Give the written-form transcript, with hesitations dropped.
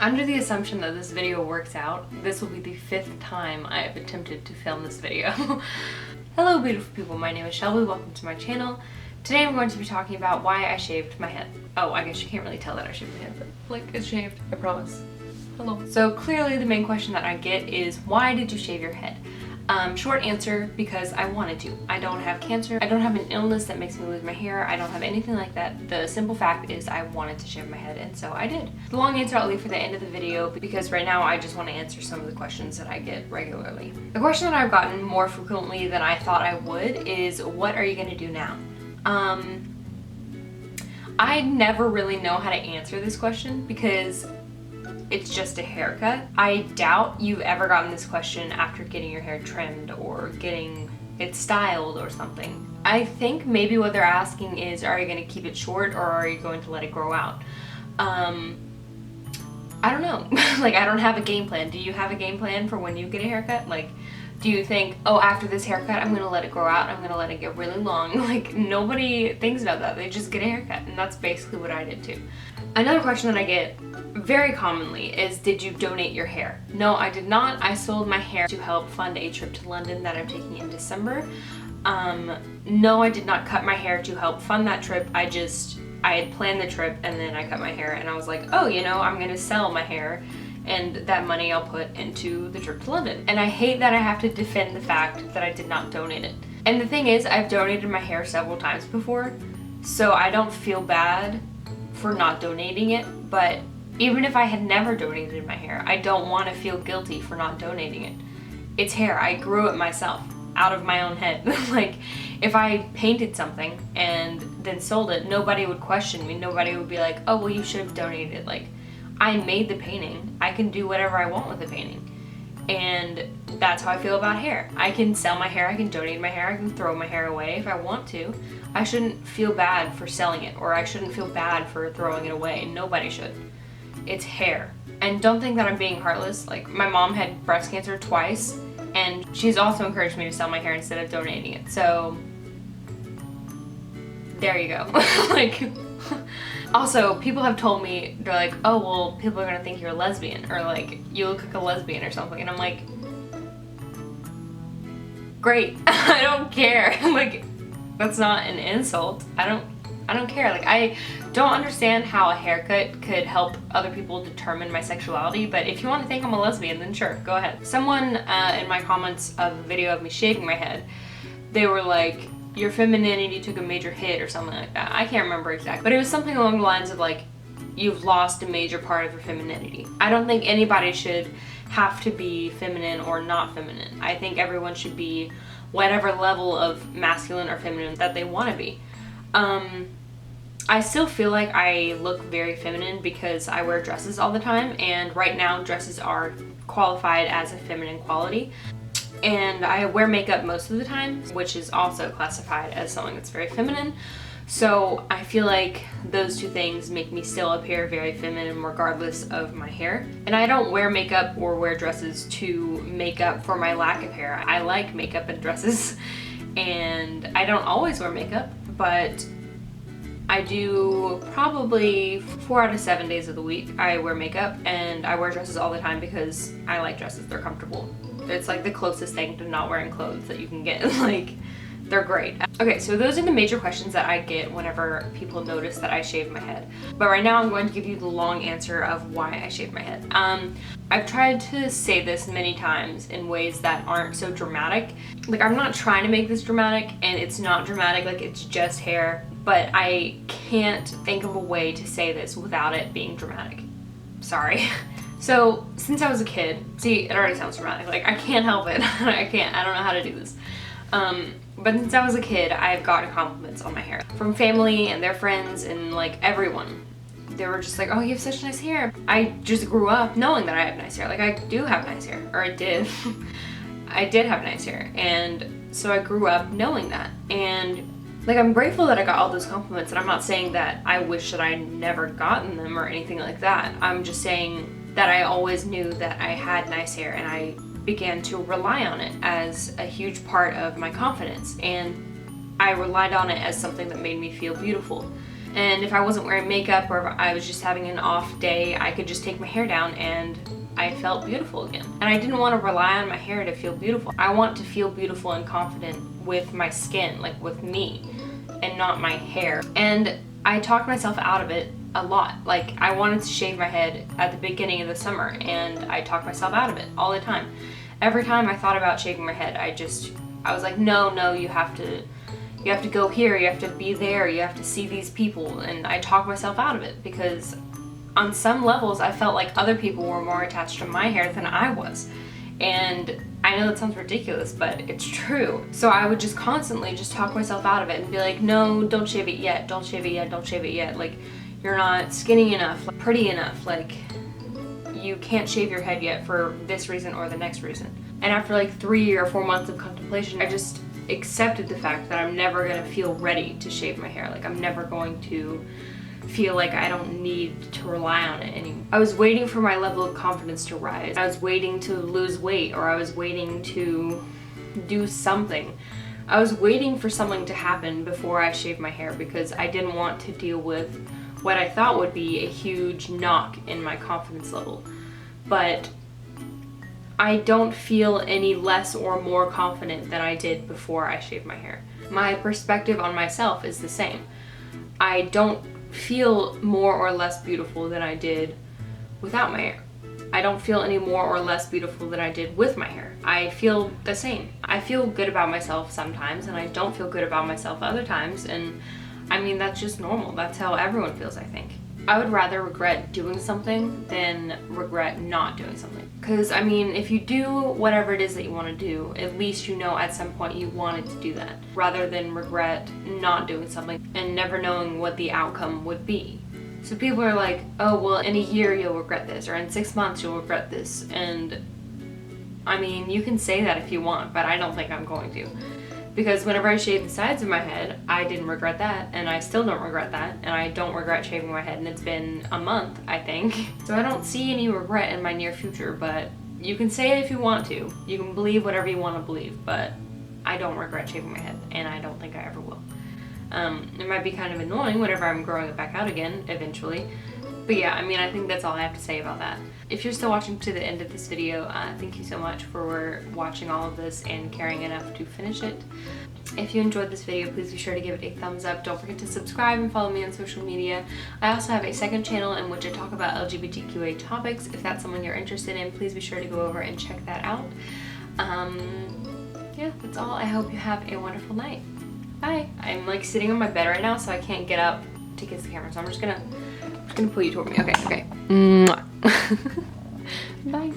Under the assumption that this video works out, this will be the 5th time I have attempted to film this video. Hello beautiful people, my name is Shelby, welcome to my channel. Today I'm going to be talking about why I shaved my head. Oh, I guess you can't really tell that I shaved my head, but like, it's shaved, I promise. Hello. So clearly the main question that I get is, why did you shave your head? Short answer, because I wanted to. I don't have cancer, I don't have an illness that makes me lose my hair, I don't have anything like that. The simple fact is I wanted to shave my head, and so I did. The long answer I'll leave for the end of the video, because right now I just want to answer some of the questions that I get regularly. The question that I've gotten more frequently than I thought I would is, what are you going to do now? I never really know how to answer this question because it's just a haircut. I doubt you've ever gotten this question after getting your hair trimmed or getting it styled or something. I think maybe what they're asking is, are you going to keep it short or are you going to let it grow out? I don't know. Like, I don't have a game plan. Do you have a game plan for when you get a haircut? Like, do you think, oh, after this haircut, I'm gonna let it grow out, I'm gonna let it get really long? Like, nobody thinks about that. They just get a haircut, and that's basically what I did too. Another question that I get very commonly is, did you donate your hair? No, I did not. I sold my hair to help fund a trip to London that I'm taking in December. No, I did not cut my hair to help fund that trip. I had planned the trip and then I cut my hair and I was like, oh, you know, I'm gonna sell my hair and that money I'll put into the trip to London. And I hate that I have to defend the fact that I did not donate it. And the thing is, I've donated my hair several times before, so I don't feel bad for not donating it, but even if I had never donated my hair, I don't want to feel guilty for not donating it. It's hair. I grew it myself out of my own head. Like, if I painted something and then sold it, nobody would question me. Nobody would be like, oh, well, you should have donated it. Like, I made the painting. I can do whatever I want with the painting. And that's how I feel about hair. I can sell my hair, I can donate my hair, I can throw my hair away if I want to. I shouldn't feel bad for selling it, or I shouldn't feel bad for throwing it away. Nobody should. It's hair. And don't think that I'm being heartless. Like, my mom had breast cancer twice, and she's also encouraged me to sell my hair instead of donating it. So, there you go. Like, also, people have told me, they're like, oh, well, people are gonna think you're a lesbian, or like, you look like a lesbian or something, and I'm like, great, I don't care. Like, that's not an insult. I don't care. Like, I don't understand how a haircut could help other people determine my sexuality, but if you want to think I'm a lesbian, then sure, go ahead. Someone in my comments of a video of me shaving my head, they were like, your femininity took a major hit or something like that. I can't remember exactly, but it was something along the lines of like, you've lost a major part of your femininity. I don't think anybody should have to be feminine or not feminine. I think everyone should be whatever level of masculine or feminine that they want to be. I still feel like I look very feminine because I wear dresses all the time, and right now dresses are qualified as a feminine quality. And I wear makeup most of the time, which is also classified as something that's very feminine. So I feel like those two things make me still appear very feminine regardless of my hair. And I don't wear makeup or wear dresses to make up for my lack of hair. I like makeup and dresses, and I don't always wear makeup, but I do probably 4 out of 7 days of the week. I wear makeup and I wear dresses all the time because I like dresses. They're comfortable. It's like the closest thing to not wearing clothes that you can get. Like, they're great. Okay, so those are the major questions that I get whenever people notice that I shave my head. But right now I'm going to give you the long answer of why I shaved my head. I've tried to say this many times in ways that aren't so dramatic. Like, I'm not trying to make this dramatic, and it's not dramatic, like, it's just hair. But I can't think of a way to say this without it being dramatic. Sorry. So, since I was a kid, see, it already sounds dramatic, like, I can't help it. I don't know how to do this. But since I was a kid, I've gotten compliments on my hair from family and their friends and like everyone. They were just like, oh, you have such nice hair. I just grew up knowing that I have nice hair. Like, I do have nice hair, or I did. I did have nice hair, and so I grew up knowing that. And like, I'm grateful that I got all those compliments, and I'm not saying that I wish that I never gotten them or anything like that. I'm just saying that I always knew that I had nice hair, and I began to rely on it as a huge part of my confidence, and I relied on it as something that made me feel beautiful. And if I wasn't wearing makeup or if I was just having an off day, I could just take my hair down and I felt beautiful again. And I didn't want to rely on my hair to feel beautiful. I want to feel beautiful and confident with my skin, like with me, and not my hair. And I talked myself out of it a lot. Like, I wanted to shave my head at the beginning of the summer, and I talked myself out of it all the time. Every time I thought about shaving my head, I was like, no, you have to go here, you have to be there, you have to see these people. And I talked myself out of it because on some levels I felt like other people were more attached to my hair than I was. And I know that sounds ridiculous, but it's true. So I would just constantly just talk myself out of it and be like, no, don't shave it yet, don't shave it yet, don't shave it yet. Like, you're not skinny enough, like, pretty enough, like, you can't shave your head yet for this reason or the next reason. And after like 3 or 4 months of contemplation, I just accepted the fact that I'm never gonna feel ready to shave my hair. Like, I'm never going to feel like I don't need to rely on it anymore. I was waiting for my level of confidence to rise. I was waiting to lose weight, or I was waiting to do something. I was waiting for something to happen before I shaved my hair because I didn't want to deal with what I thought would be a huge knock in my confidence level. But I don't feel any less or more confident than I did before I shaved my hair. My perspective on myself is the same. I don't feel more or less beautiful than I did without my hair. I don't feel any more or less beautiful than I did with my hair. I feel the same. I feel good about myself sometimes, and I don't feel good about myself other times, and I mean, that's just normal. That's how everyone feels, I think. I would rather regret doing something than regret not doing something. Because, I mean, if you do whatever it is that you want to do, at least you know at some point you wanted to do that, rather than regret not doing something and never knowing what the outcome would be. So people are like, oh, well, in a year you'll regret this, or in 6 months you'll regret this. And, I mean, you can say that if you want, but I don't think I'm going to. Because whenever I shaved the sides of my head, I didn't regret that, and I still don't regret that, and I don't regret shaving my head, and it's been a month, I think. So I don't see any regret in my near future, but you can say it if you want to. You can believe whatever you want to believe, but I don't regret shaving my head, and I don't think I ever will. It might be kind of annoying whenever I'm growing it back out again, eventually. But yeah, I mean, I think that's all I have to say about that. If you're still watching to the end of this video, thank you so much for watching all of this and caring enough to finish it. If you enjoyed this video, please be sure to give it a thumbs up. Don't forget to subscribe and follow me on social media. I also have a second channel in which I talk about LGBTQA topics. If that's someone you're interested in, please be sure to go over and check that out. Yeah, that's all. I hope you have a wonderful night. Bye. I'm like sitting on my bed right now, so I can't get up to kiss the camera, so I'm just gonna pull you toward me. Okay. Mwah. Bye.